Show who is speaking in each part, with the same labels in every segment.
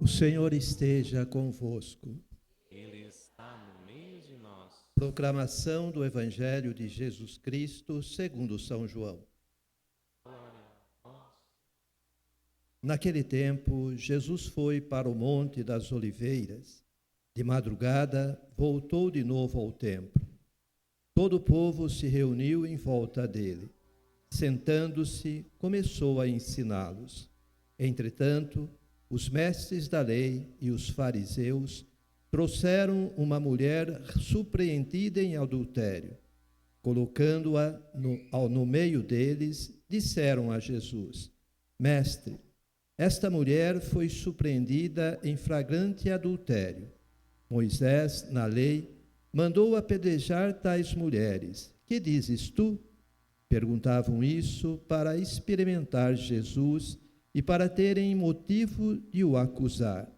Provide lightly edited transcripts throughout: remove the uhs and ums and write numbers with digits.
Speaker 1: O Senhor esteja convosco.
Speaker 2: Ele está no meio de nós.
Speaker 1: Proclamação do Evangelho de Jesus Cristo segundo São João.
Speaker 2: Glória a vós.
Speaker 1: Naquele tempo, Jesus foi para o Monte das Oliveiras. De madrugada, voltou de novo ao templo. Todo o povo se reuniu em volta dele. Sentando-se, começou a ensiná-los. Entretanto, os mestres da lei e os fariseus trouxeram uma mulher surpreendida em adultério. Colocando-a no meio deles, disseram a Jesus: Mestre, esta mulher foi surpreendida em flagrante adultério. Moisés, na lei, mandou apedrejar tais mulheres. Que dizes tu? Perguntavam isso para experimentar Jesus e para terem motivo de o acusar.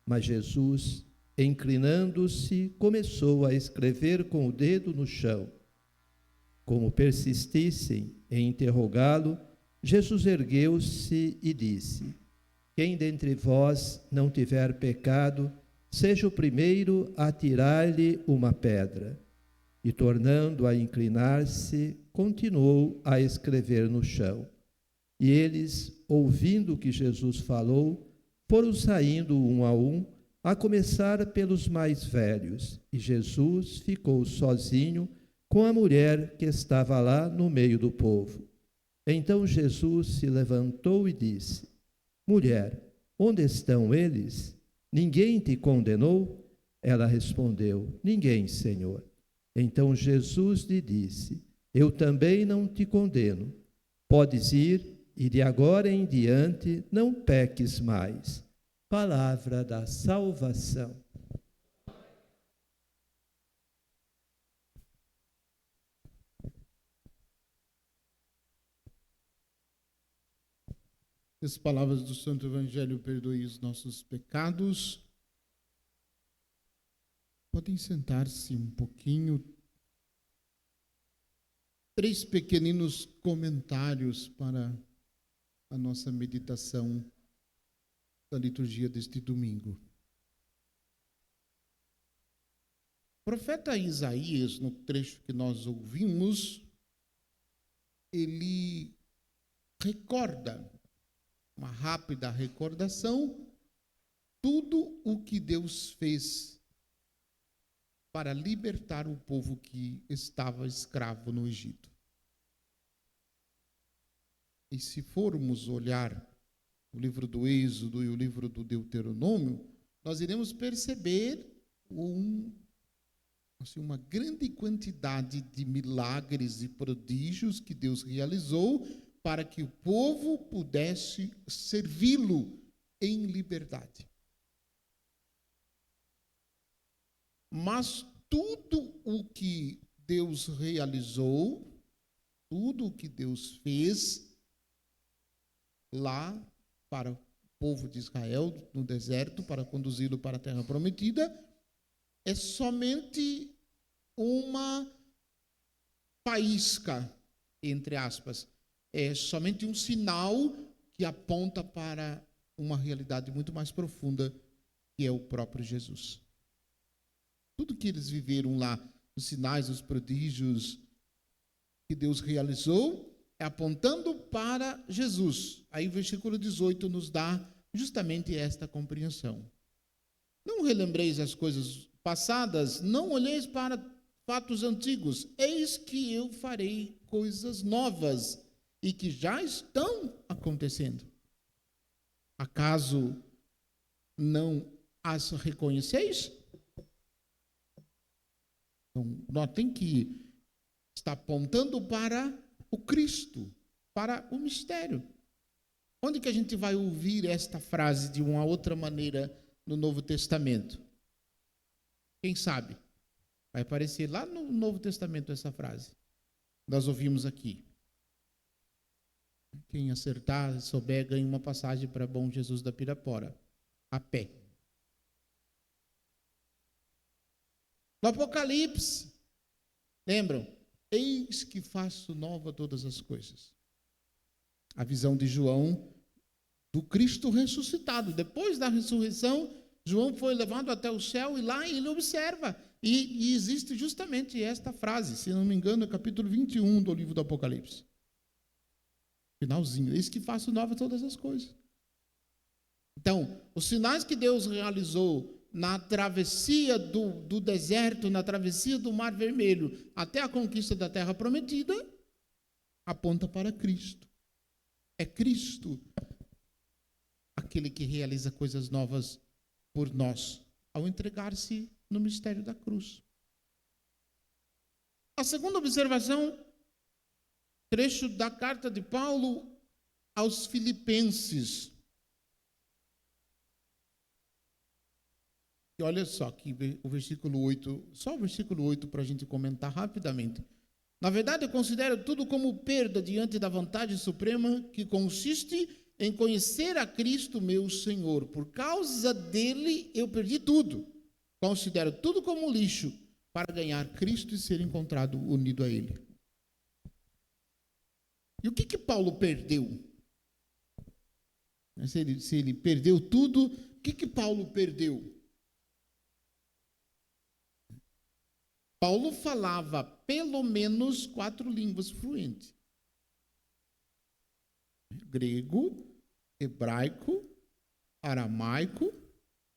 Speaker 1: Mas Jesus, inclinando-se, começou a escrever com o dedo no chão. Como persistissem em interrogá-lo, Jesus ergueu-se e disse: Quem dentre vós não tiver pecado, seja o primeiro a atirar-lhe uma pedra. E, tornando a inclinar-se, continuou a escrever no chão. E eles, ouvindo o que Jesus falou, foram saindo um, a começar pelos mais velhos. E Jesus ficou sozinho com a mulher que estava lá no meio do povo. Então Jesus se levantou e disse: Mulher, onde estão eles? Ninguém te condenou? Ela respondeu: Ninguém, Senhor. Então Jesus lhe disse: Eu também não te condeno. Podes ir e de agora em diante não peques mais. Palavra da salvação.
Speaker 3: As palavras do Santo Evangelho perdoem os nossos pecados. Podem sentar-se um pouquinho. 3 pequeninos comentários para a nossa meditação da liturgia deste domingo. O profeta Isaías, no trecho que nós ouvimos, ele recorda, uma rápida recordação, tudo o que Deus fez para libertar o povo que estava escravo no Egito. E se formos olhar o livro do Êxodo e o livro do Deuteronômio, nós iremos perceber uma grande quantidade de milagres e prodígios que Deus realizou para que o povo pudesse servi-lo em liberdade. Mas tudo o que Deus realizou, tudo o que Deus fez lá para o povo de Israel no deserto, para conduzi-lo para a terra prometida, é somente uma faísca, entre aspas, é somente um sinal que aponta para uma realidade muito mais profunda, que é o próprio Jesus. Tudo que eles viveram lá, os sinais, os prodígios que Deus realizou, é apontando para Jesus. Aí o versículo 18 nos dá justamente esta compreensão. Não relembreis as coisas passadas, não olheis para fatos antigos. Eis que eu farei coisas novas e que já estão acontecendo. Acaso não as reconheceis? Então, notem que está apontando para o Cristo, para o mistério. Onde que a gente vai ouvir esta frase de uma outra maneira no Novo Testamento? Quem sabe? Vai aparecer lá no Novo Testamento essa frase. Nós ouvimos aqui. Quem acertar, souber, ganha uma passagem para Bom Jesus da Pirapora, a pé. No Apocalipse, lembram? Eis que faço nova todas as coisas. A visão de João do Cristo ressuscitado. Depois da ressurreição, João foi levado até o céu e lá ele observa. E existe justamente esta frase, se não me engano, é capítulo 21 do livro do Apocalipse. Finalzinho. Eis que faço nova todas as coisas. Então, os sinais que Deus realizou na travessia do deserto, na travessia do Mar Vermelho, até a conquista da Terra Prometida, aponta para Cristo. É Cristo aquele que realiza coisas novas por nós, ao entregar-se no mistério da cruz. A segunda observação, trecho da carta de Paulo aos Filipenses. E olha só, aqui o versículo 8, só o versículo 8 para a gente comentar rapidamente. Na verdade, eu considero tudo como perda diante da vontade suprema que consiste em conhecer a Cristo, meu Senhor. Por causa dele, eu perdi tudo. Considero tudo como lixo para ganhar Cristo e ser encontrado unido a ele. E o que Paulo perdeu? Se ele perdeu tudo, o que Paulo perdeu? Paulo falava pelo menos 4 línguas fluentes: grego, hebraico, aramaico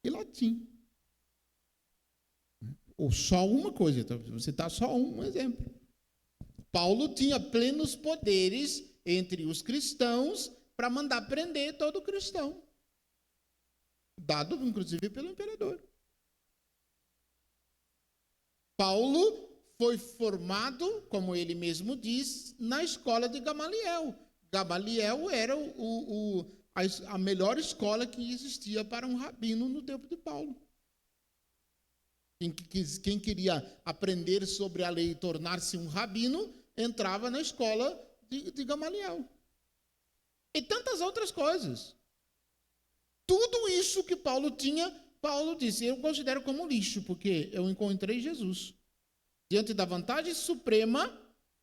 Speaker 3: e latim. Ou só uma coisa, então, você está só um exemplo. Paulo tinha plenos poderes entre os cristãos para mandar prender todo cristão, dado inclusive pelo imperador. Paulo foi formado, como ele mesmo diz, na escola de Gamaliel. Gamaliel era a melhor escola que existia para um rabino no tempo de Paulo. Quem queria aprender sobre a lei e tornar-se um rabino, entrava na escola de Gamaliel. E tantas outras coisas. Tudo isso que Paulo tinha, Paulo disse: eu considero como lixo, porque eu encontrei Jesus. Diante da vontade suprema,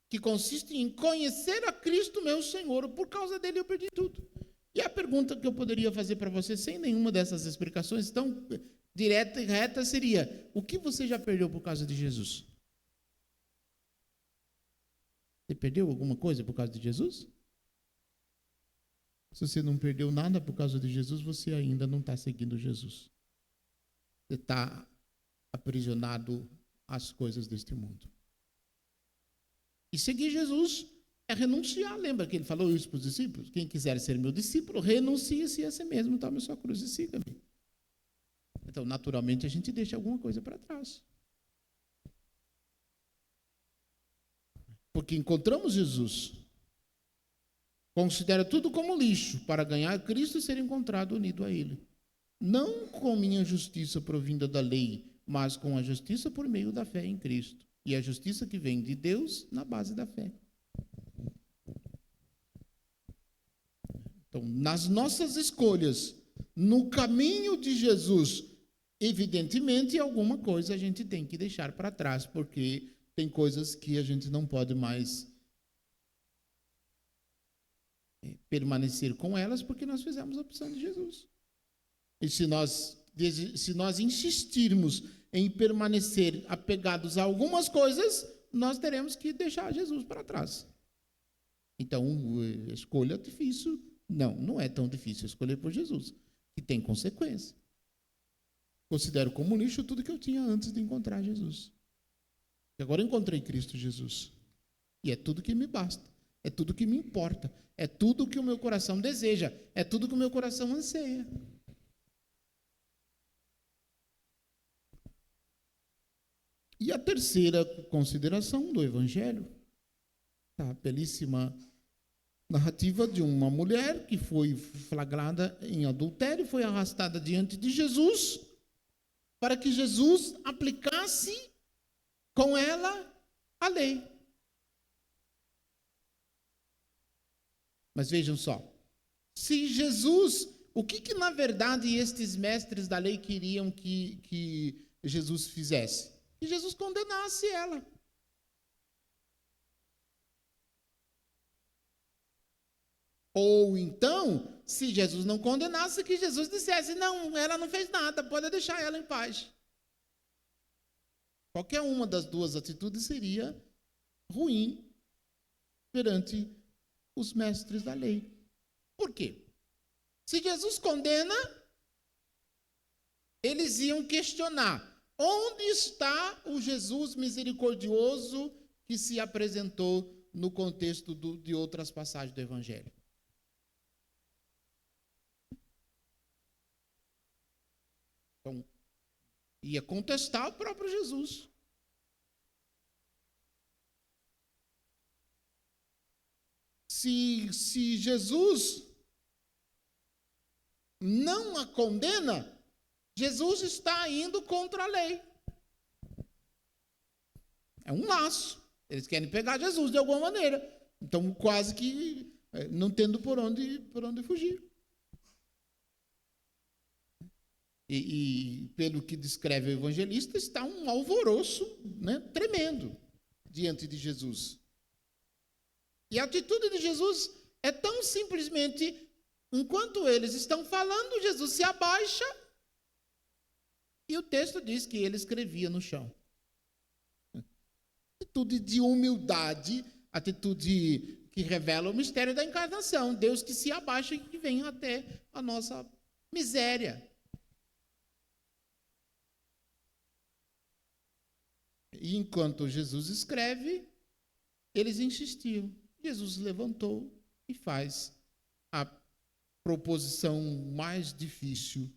Speaker 3: que consiste em conhecer a Cristo, meu Senhor. Por causa dele eu perdi tudo. E a pergunta que eu poderia fazer para você, sem nenhuma dessas explicações tão direta e reta, seria: o que você já perdeu por causa de Jesus? Você perdeu alguma coisa por causa de Jesus? Se você não perdeu nada por causa de Jesus, você ainda não está seguindo Jesus. Você está aprisionado às coisas deste mundo. E seguir Jesus é renunciar. Lembra que ele falou isso para os discípulos? Quem quiser ser meu discípulo, renuncie-se a si mesmo, tome a sua cruz e siga-me. Então, naturalmente, a gente deixa alguma coisa para trás. Porque encontramos Jesus. Considera tudo como lixo para ganhar Cristo e ser encontrado unido a ele. Não com minha justiça provinda da lei, mas com a justiça por meio da fé em Cristo. E a justiça que vem de Deus na base da fé. Então, nas nossas escolhas, no caminho de Jesus, evidentemente, alguma coisa a gente tem que deixar para trás, porque tem coisas que a gente não pode mais permanecer com elas, porque nós fizemos a opção de Jesus. E se nós insistirmos em permanecer apegados a algumas coisas, nós teremos que deixar Jesus para trás. Então, a escolha é difícil. Não é tão difícil escolher por Jesus, que tem consequência. Considero como lixo tudo que eu tinha antes de encontrar Jesus. E agora eu encontrei Cristo Jesus. E é tudo que me basta. É tudo que me importa. É tudo que o meu coração deseja. É tudo que o meu coração anseia. E a terceira consideração do Evangelho, a belíssima narrativa de uma mulher que foi flagrada em adultério, foi arrastada diante de Jesus, para que Jesus aplicasse com ela a lei. Mas vejam só, se Jesus, o que na verdade estes mestres da lei queriam que Jesus fizesse? Que Jesus condenasse ela. Ou então, se Jesus não condenasse, que Jesus dissesse: não, ela não fez nada, pode deixar ela em paz. Qualquer uma das duas atitudes seria ruim perante os mestres da lei. Por quê? Se Jesus condena, eles iam questionar: onde está o Jesus misericordioso que se apresentou no contexto de outras passagens do Evangelho? Então, ia contestar o próprio Jesus. Se Jesus não a condena, Jesus está indo contra a lei. É um laço. Eles querem pegar Jesus de alguma maneira. Então, quase que não tendo por onde fugir. E pelo que descreve o evangelista, está um alvoroço, né, tremendo diante de Jesus. E a atitude de Jesus é tão simplesmente, enquanto eles estão falando, Jesus se abaixa e o texto diz que ele escrevia no chão. Atitude de humildade, atitude que revela o mistério da encarnação. Deus que se abaixa e que vem até a nossa miséria. E enquanto Jesus escreve, eles insistiam. Jesus levantou e faz a proposição mais difícil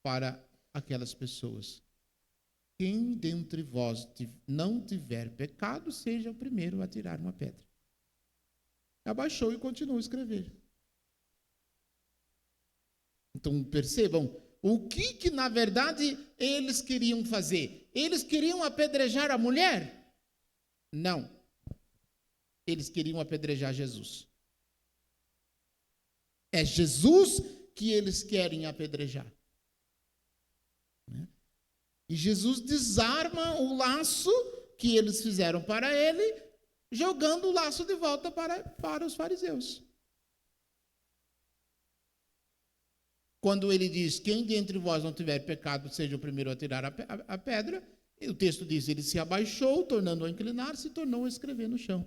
Speaker 3: para aquelas pessoas. Quem dentre vós não tiver pecado, seja o primeiro a tirar uma pedra. Abaixou e continuou a escrever. Então, percebam, o que na verdade eles queriam fazer? Eles queriam apedrejar a mulher? Não. Eles queriam apedrejar Jesus. É Jesus que eles querem apedrejar. E Jesus desarma o laço que eles fizeram para ele, jogando o laço de volta para os fariseus. Quando ele diz: quem dentre vós não tiver pecado, seja o primeiro a tirar a pedra, o texto diz: ele se abaixou, tornando a inclinar, se tornou a escrever no chão.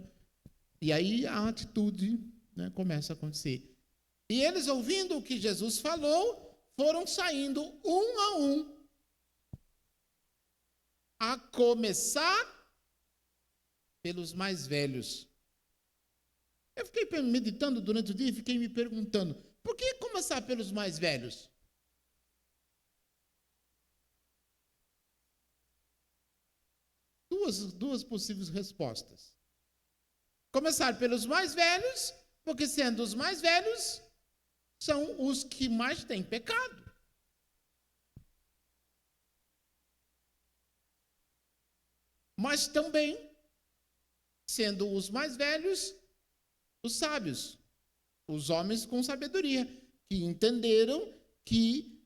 Speaker 3: E aí a atitude, né, começa a acontecer. E eles, ouvindo o que Jesus falou, foram saindo um a um, a começar pelos mais velhos. Eu fiquei meditando durante o dia e fiquei me perguntando: por que começar pelos mais velhos? Duas possíveis respostas. Começar pelos mais velhos, porque sendo os mais velhos, são os que mais têm pecado. Mas também, sendo os mais velhos, os sábios, os homens com sabedoria, que entenderam que,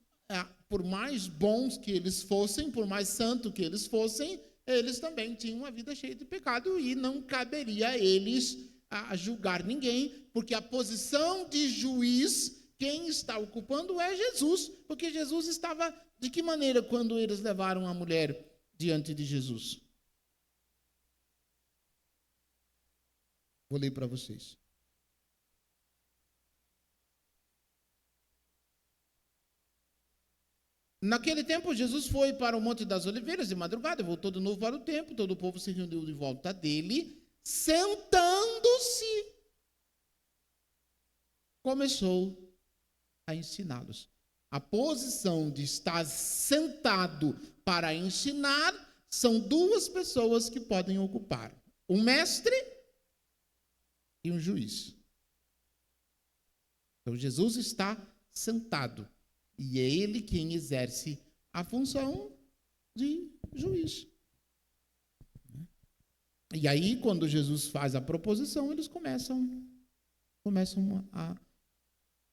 Speaker 3: por mais bons que eles fossem, por mais santos que eles fossem, eles também tinham uma vida cheia de pecado e não caberia a eles a julgar ninguém, porque a posição de juiz, quem está ocupando é Jesus, porque Jesus estava de que maneira quando eles levaram a mulher diante de Jesus? Vou ler para vocês. Naquele tempo, Jesus foi para o Monte das Oliveiras de madrugada, voltou de novo para o templo, todo o povo se reuniu de volta dele, sentando-se, começou a ensiná-los. A posição de estar sentado para ensinar são duas pessoas que podem ocupar: um mestre e um juiz. Então, Jesus está sentado. E é ele quem exerce a função de juiz. E aí, quando Jesus faz a proposição, eles começam a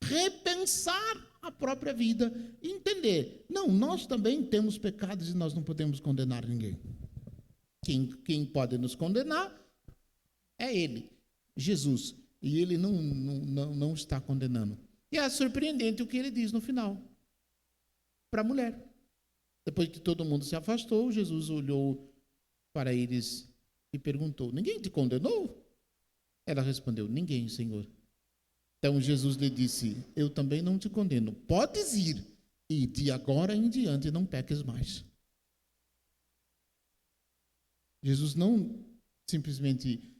Speaker 3: repensar a própria vida e entender: não, nós também temos pecados e nós não podemos condenar ninguém. Quem pode nos condenar é ele, Jesus. E ele não está condenando. E é surpreendente o que ele diz no final para a mulher. Depois que todo mundo se afastou, Jesus olhou para eles e perguntou: ninguém te condenou? Ela respondeu: ninguém, Senhor. Então Jesus lhe disse: eu também não te condeno. Podes ir e de agora em diante não peques mais. Jesus não simplesmente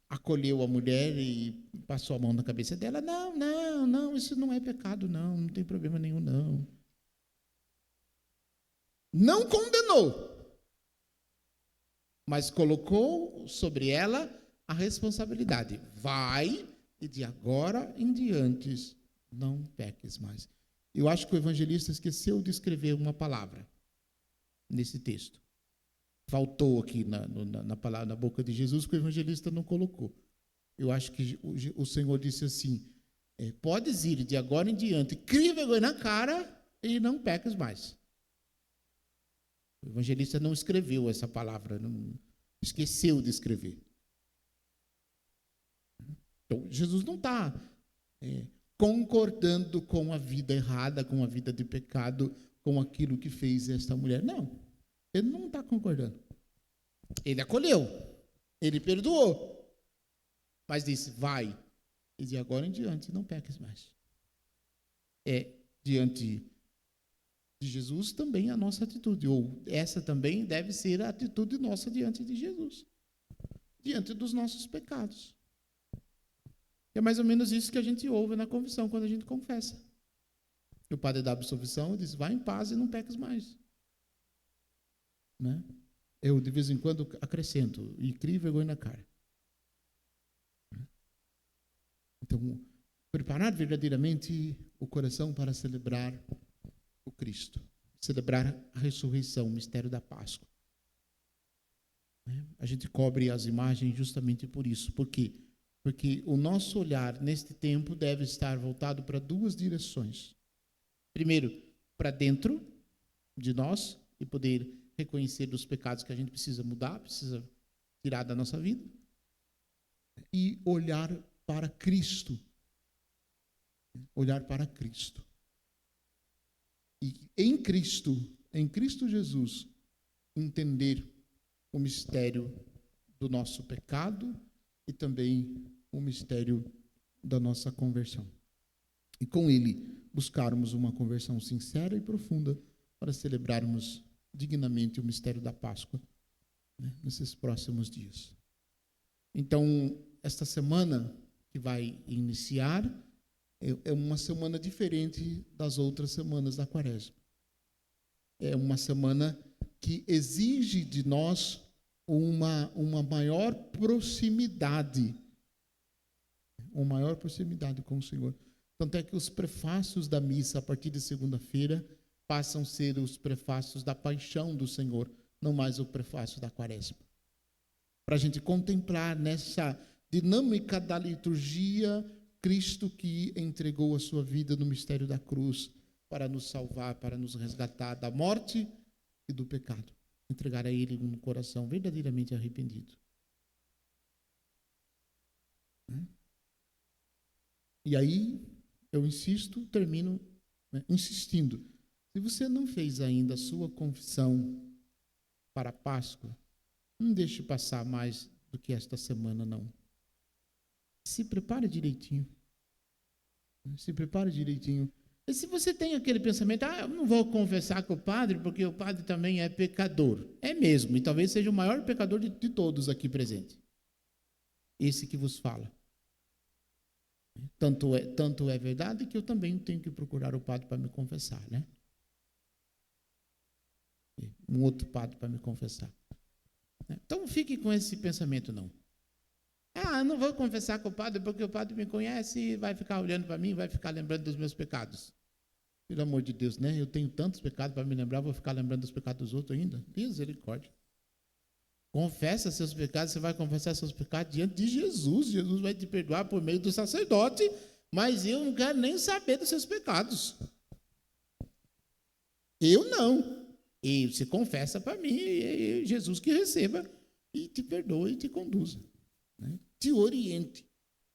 Speaker 3: acolheu a mulher e passou a mão na cabeça dela. Não, isso não é pecado, não tem problema nenhum, não. Não condenou, mas colocou sobre ela a responsabilidade. Vai e de agora em diante não peques mais. Eu acho que o evangelista esqueceu de escrever uma palavra nesse texto. Faltou aqui na boca de Jesus que o evangelista não colocou. Eu acho que o Senhor disse assim: podes ir de agora em diante, crie vergonha na cara e não peques mais. O evangelista não escreveu essa palavra, esqueceu de escrever. Então, Jesus não está concordando com a vida errada, com a vida de pecado, com aquilo que fez esta mulher. Não. Ele não está concordando. Ele acolheu, ele perdoou, mas disse: vai, e de agora em diante não peques mais. Diante de Jesus também a nossa atitude, ou essa também deve ser a atitude nossa diante de Jesus, diante dos nossos pecados. É mais ou menos isso que a gente ouve na confissão, quando a gente confessa. O padre dá absolvição e diz: vai em paz e não peques mais. Né? Eu, de vez em quando, acrescento: e crie vergonha na cara. Então, preparar verdadeiramente o coração para celebrar o Cristo, celebrar a ressurreição, o mistério da Páscoa. A gente cobre as imagens justamente por isso. Por quê? Porque o nosso olhar neste tempo deve estar voltado para duas direções. Primeiro, para dentro de nós e poder reconhecer os pecados que a gente precisa mudar, precisa tirar da nossa vida. E olhar para Cristo. Olhar para Cristo. E em Cristo Jesus, entender o mistério do nosso pecado e também o mistério da nossa conversão. E com ele, buscarmos uma conversão sincera e profunda para celebrarmos dignamente o mistério da Páscoa, né, nesses próximos dias. Então, esta semana que vai iniciar é uma semana diferente das outras semanas da Quaresma. É uma semana que exige de nós uma maior proximidade com o Senhor. Tanto é que os prefácios da missa, a partir de segunda-feira, passam a ser os prefácios da paixão do Senhor, não mais o prefácio da Quaresma. Para a gente contemplar nessa dinâmica da liturgia, Cristo que entregou a sua vida no mistério da cruz para nos salvar, para nos resgatar da morte e do pecado. Entregar a Ele um coração verdadeiramente arrependido. E aí, eu termino insistindo. Se você não fez ainda a sua confissão para a Páscoa, não deixe passar mais do que esta semana, não. Se prepare direitinho. Se prepare direitinho. E se você tem aquele pensamento: eu não vou confessar com o padre, porque o padre também é pecador. É mesmo, e talvez seja o maior pecador de todos aqui presentes. Esse que vos fala. Tanto é verdade que eu também tenho que procurar o padre para me confessar, né? Um outro padre para me confessar. Então, fique com esse pensamento, não. Eu não vou confessar com o padre, porque o padre me conhece e vai ficar olhando para mim, vai ficar lembrando dos meus pecados. Pelo amor de Deus, né? Eu tenho tantos pecados para me lembrar, vou ficar lembrando dos pecados dos outros ainda. Misericórdia. Confessa seus pecados, você vai confessar seus pecados diante de Jesus. Jesus vai te perdoar por meio do sacerdote, mas eu não quero nem saber dos seus pecados. Eu não. E você confessa para mim, e Jesus que receba e te perdoe e te conduza, né? Te oriente.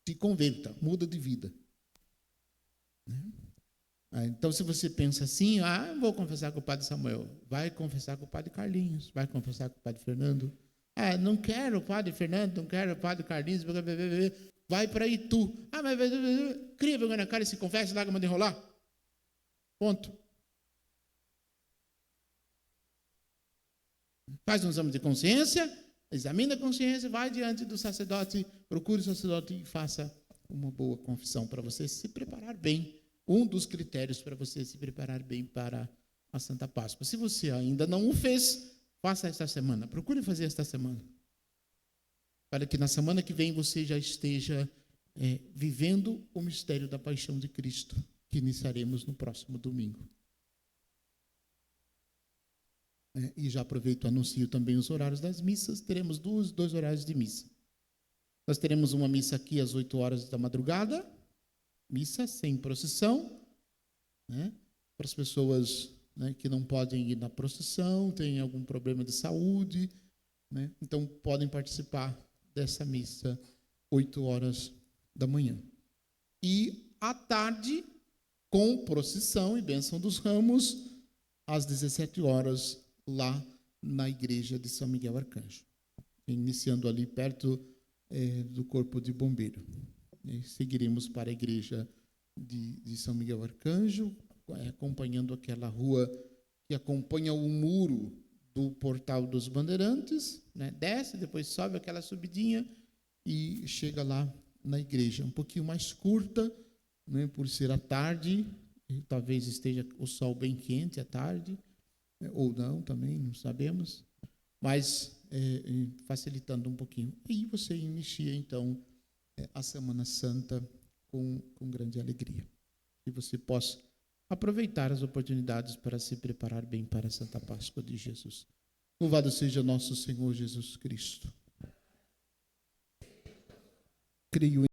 Speaker 3: se converta, muda de vida. Então, se você pensa assim, vou confessar com o padre Samuel, vai confessar com o padre Carlinhos, vai confessar com o padre Fernando. Não quero o padre Fernando, não quero o padre Carlinhos, vai para Itu. Mas cria vergonha na cara e se confessa, larga a mão de enrolar. Ponto. Faz um exame de consciência, examina a consciência, vai diante do sacerdote, procure o sacerdote e faça uma boa confissão para você se preparar bem. Um dos critérios para você se preparar bem para a Santa Páscoa. Se você ainda não o fez, faça esta semana. Procure fazer esta semana. Para que na semana que vem você já esteja vivendo o mistério da paixão de Cristo, que iniciaremos no próximo domingo. E já aproveito e anuncio também os horários das missas. Teremos dois horários de missa. Nós teremos uma missa aqui às 8 horas da madrugada, missa sem procissão, para as pessoas que não podem ir na procissão, têm algum problema de saúde, então podem participar dessa missa 8 horas da manhã. E à tarde, com procissão e bênção dos ramos, às 17 horas, lá na igreja de São Miguel Arcanjo, iniciando ali perto do Corpo de Bombeiro. E seguiremos para a igreja de São Miguel Arcanjo, acompanhando aquela rua que acompanha o muro do Portal dos Bandeirantes, desce, depois sobe aquela subidinha e chega lá na igreja. Um pouquinho mais curta, por ser à tarde, talvez esteja o sol bem quente à tarde, ou não, também, não sabemos, mas facilitando um pouquinho. E você inicia, então, a Semana Santa com grande alegria. Que você possa aproveitar as oportunidades para se preparar bem para a Santa Páscoa de Jesus. Louvado seja nosso Senhor Jesus Cristo. Creio